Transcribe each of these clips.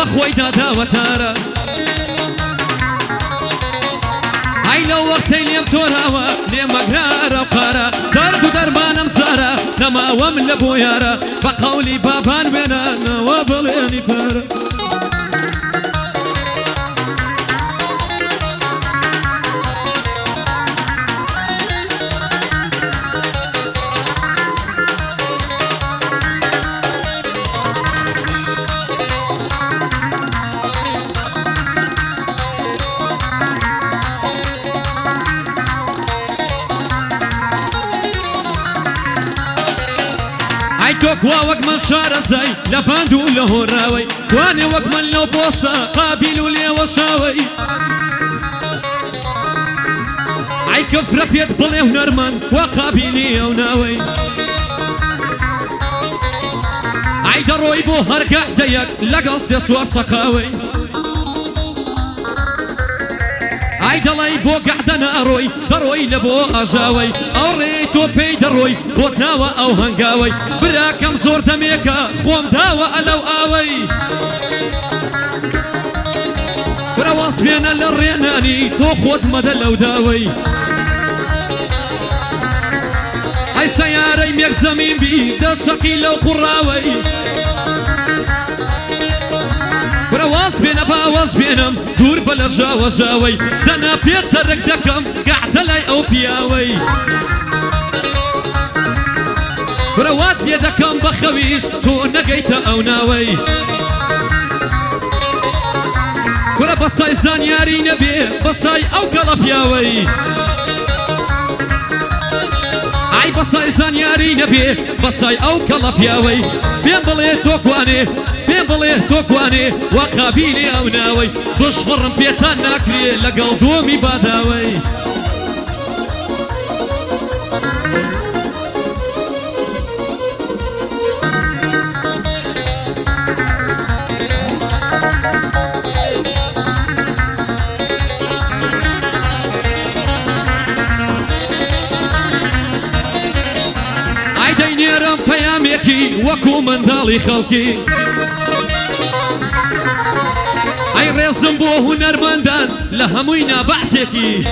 بخوي دادا وتارا هاي لو وقتي ليم توراوا ليم مقرارا وقارا درد دربان مصارا نما ومن لبويارا بقولي بابان بينا وبليني فارا توك ووق من شار زي لباندو له الراوي واني وق من لو بوصة قابلوا لي وشاوي عي كفرة في يدبلي ونرمان وقابلي وناوي عي دروي بو هرقع ديك لقص يسوى سقاوي عي دلاي بو قعدنا اروي دروي لبو اجاوي اوريتو بي دروي بو تناوى او هنقاوي برا كم زور دميكا خوم داوى الو اوي برا واصبينا للريناني تو خود مدى لو داوي اي سياري ميك زمين بي دا سقيلو قراوي برواز بينا باواز بينم دور بلا جاوى جاوي دنا بيت ترك دكم قعد لي او بياوي بروات يدكم بخويش تو نقيت او ناوي برا بصاي زانياري نبي بصاي او قلب ياوي عي بصاي زانياري نبي بصاي او قلب ياوي بين بلي توكواني بين بلي توكواني وقابيلي او ناوي بشبر بيتان ناكلي لقل دومي باداوي عيدينيرم بياميكي وكو من دالي خلقي اي ريزم بو هنرمندان لهموينا بعتكي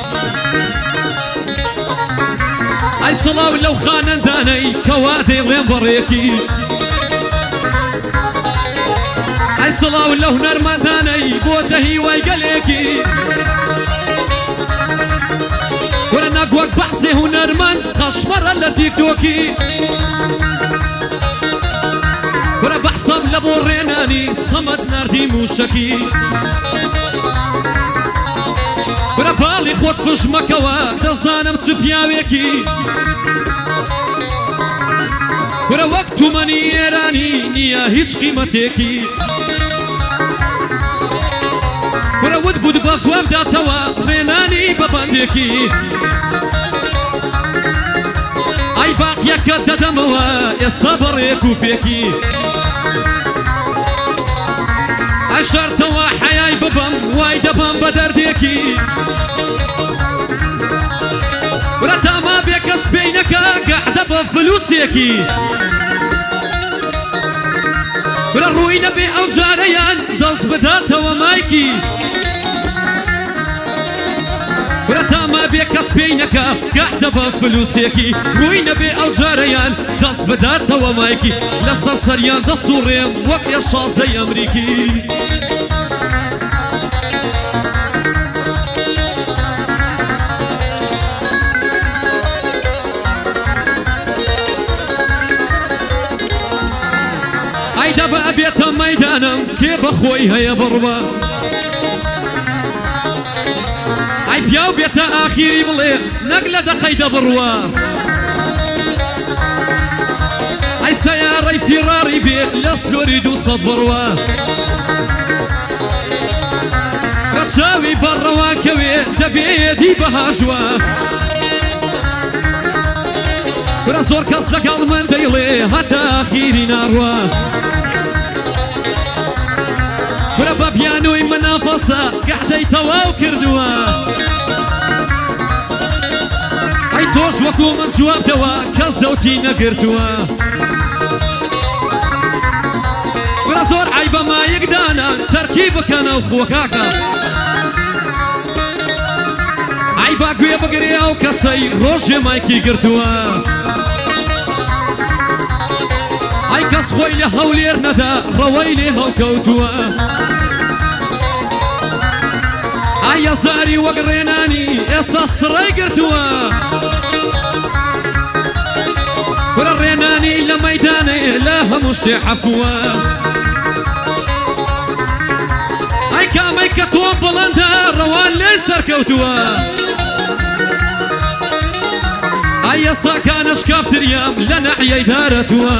اي صلاو لو خاننداني كوادي وين بريكي اي صلاو لو هنرمنداني بو دهي ويقليكي ورنا قوك بحثي هنرمند خشمر التيك توكي ورا بحصب لبو الريناني صمد ناردي موشكي ورا بالي خود فش مكوا دزانم تبياويكي ورا وقتو مني ايراني نيا هيج قيمتكي ورا ود بود بازوام داتوا ريناني بباندكي اي باقي كد دموا يصبر يكوبيكي اشرت وحياي ببم واي دبم بدرديكي ورتا ما بيكس بينك قاعده بفلوسيكي ورا روينا باوزاريان دز بداتا ومايكي ورتا ما بيكس بينك قاعده بفلوسيكي روينا باوزاريان دز بداتا ومايكي لسا سريان دصوريم وقت يشاز زي امريكي اي دبا بيت ميدانم كيف اخوي هيا بربا اي بياو بيت اخيري بلي نقلة دقيد بروا اي سياري فراري بيت لسلو ريدو صبروا رشاوي بروا كوي تبيدي بهاجوا برزور كسلك المن ديلي حتى اخيري ناروا وربا بيانوي منافسة قاعدة يتواو كردوا اي توش وكو من سواب دوا كزوتي نقرتوا ورزور عيبا ما يقدانا ترك مایکی بکەنە و خۆکاکە ئای با گوێ بگرێ ئەو کەسەی ڕۆژێ مایکی گرتووە ئای کەس خۆی لە هەولێر نەدا ڕەوەی لێ هەڵکەوتووە ئای یەزاری وەک ڕێنانی ئێستا سڕەی گرتووە کورە ڕێنانی لە مەیدانێ لە هەموو شتێ عەفووە ئای کامەی کە تۆ بڵەندە ڕەوان لێی سەرکەوتووە ئای ئێستاکانەش کافتریام لە نەحیەی دارەتووە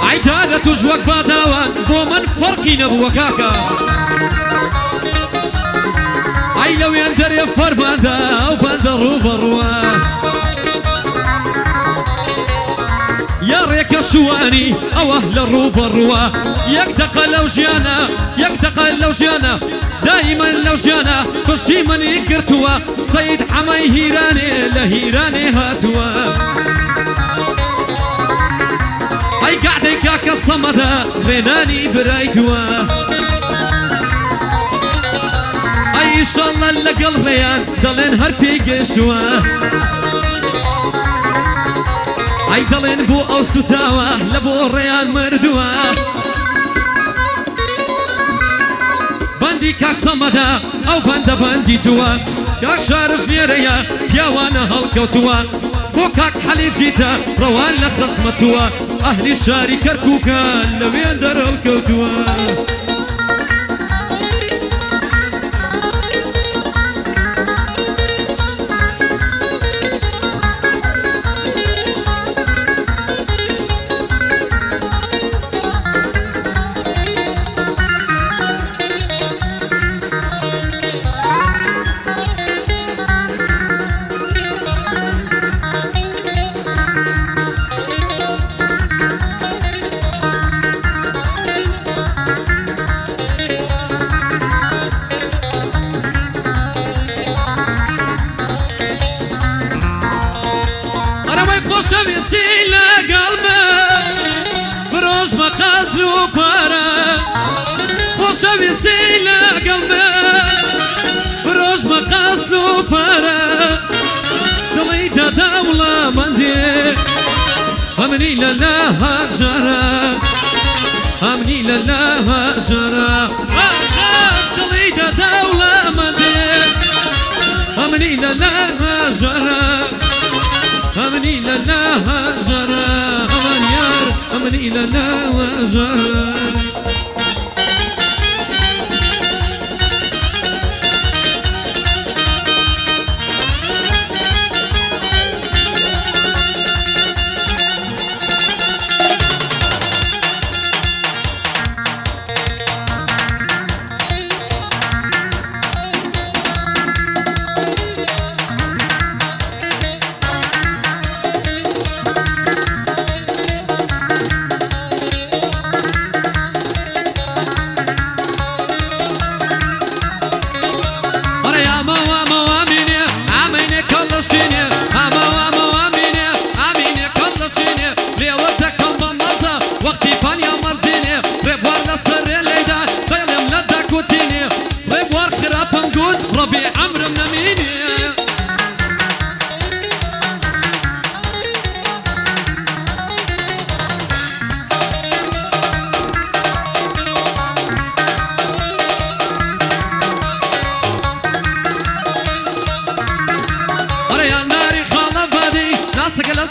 ئای دارەتوش وەک باداوان بۆ من فەرقی نەبووە کاکە ئای لەوێن دەرێ فەرماندا ئەو بەندە ڕووبەڕووە یا ڕێکە شوانی ئەوە لە ڕووبەڕووە یەک دەقە لەو ژیانە یەک دەقە لەو ژیانە دائما لەو ژیانە پشتی منی گرتووە سەید حەمەی هیرانێ لە هیرانێ هاتووە ئەی گەعدەی کاکە سەمەدە ڕێنانی برایتووە ئەی ئیشەڵڵا لەگەڵ ڕێیان دەڵێن هەر پێی گەیشتووە ئەی دەڵێن بۆ ئەو سوتاوە لە بۆ ڕێیان مردووە بەندی کاسەمەدا ئەو بەندە بەندی تووە کا شارش نێرەیە پیاوانە هەڵکەوتووە بۆ کاک حەلیجیتە ڕەوان لە خزمەتووە ئەهلی شاری کەرکووکە لەوێن دەرهەڵکەوتووە خۆشەویستی لەگەڵ من فرۆش بە قەزر و پارە خۆشەویستی لەگەڵ من فرۆش بە قەزر و پارە دڵی دەدا وڵامەندێ ئەمنی لەلا هەژارە ئەمنی لەلا هەژارە دڵی دەدا وڵامەندێ ئەمنی لەلا هەژارە أمني لنا هجرة أمن يار أمني لنا هجرة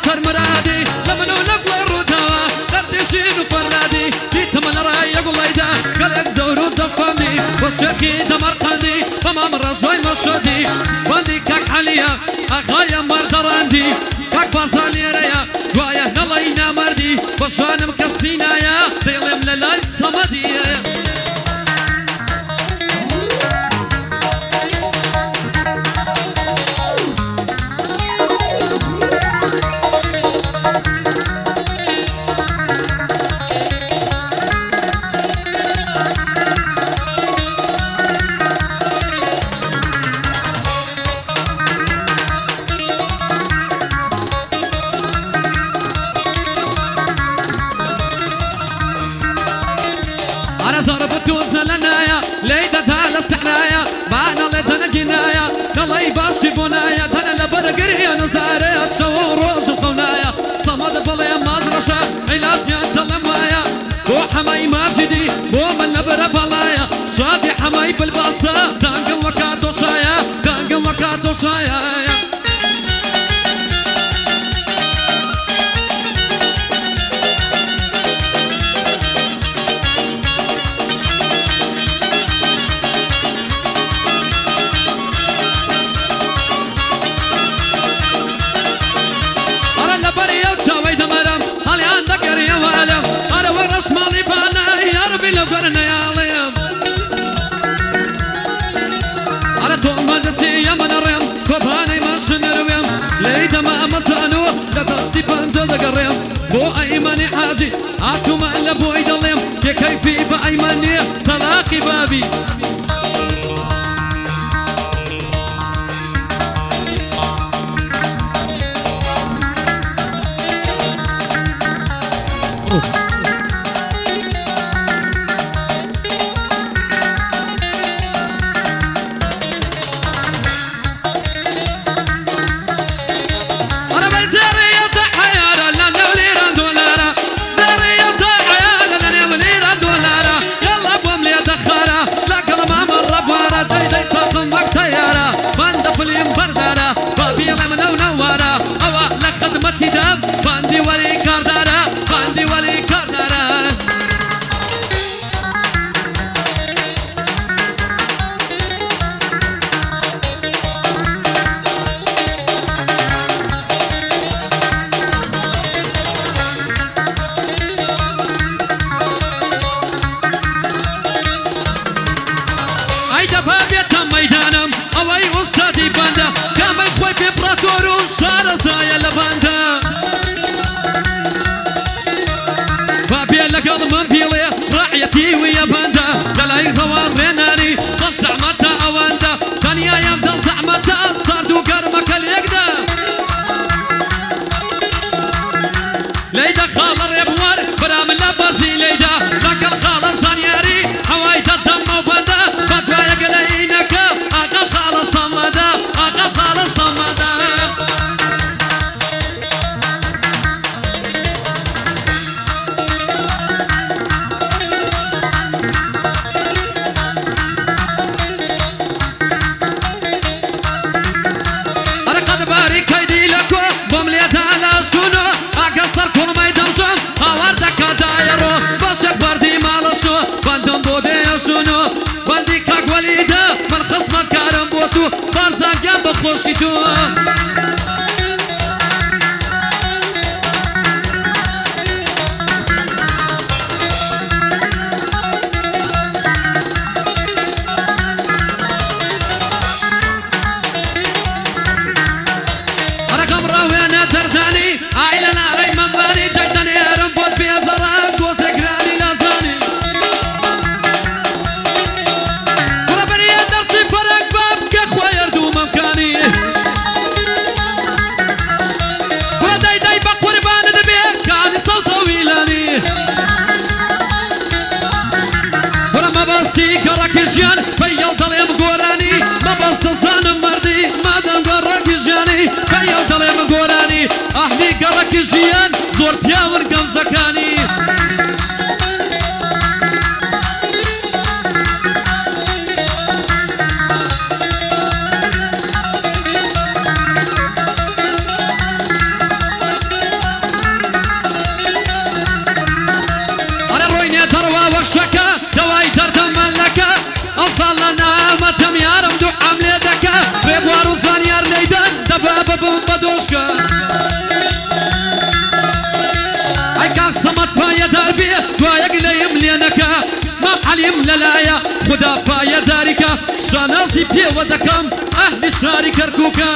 سر مرادي لمنو نقوى الردوى دردشين وفرادي ديت من رأي يقول ليدا قلق زورو دفامي وشكي دمر قلبي فمام الرجوي مشودي واندي كاك حاليا أخايا مردراندي كاك بازالي ريا دوايا نلاينا مردي وشوانم كسبينا يا ديلم للاي صمدي توزن لنايا ليدا دال استحلايا معنا لدنا جنايا نلاي باشي بنايا دنا لبرقري نزاري الشوور روز وقونايا صمد بلي مدرسة علاج ينتلمايا بو حماي ماجدي بو من نبر بلايا شادي حماي بالباسة دانقم وكاتو شايا دانقم وكاتو شايا بو أيماني حاجي عاكم ألا بو يدلم كيفي بأيماني طلاقي بابي ليدا خالر يا بوار برام لبازي ليدا لك الخالص ثانياري حوايد الدم وبدا فتوى يقلينك اقل خالص صمدا اقل خالص صمدا انا قد بارك كيدي لكو بمليت على سنو اقصر كل ما يدمسون هواردك دايرو باشك بردي مالسنو بندم بودي سنو بندي كاك وليدا من خصمت كارم بوتو بارزاق جنب خوشيتو أهلي قرك الجيان زور بياور قنزكاني أنا رويني تروى وشكا دواي دردم ملكا أصلا نعمتم يا رمدو عملي دكا بيبوارو زانيار ليدان دبابة بمبدوشكا ما عليم للايا خدا فايا داركا شاناسي بيه ودكم أهل الشاري كركوكا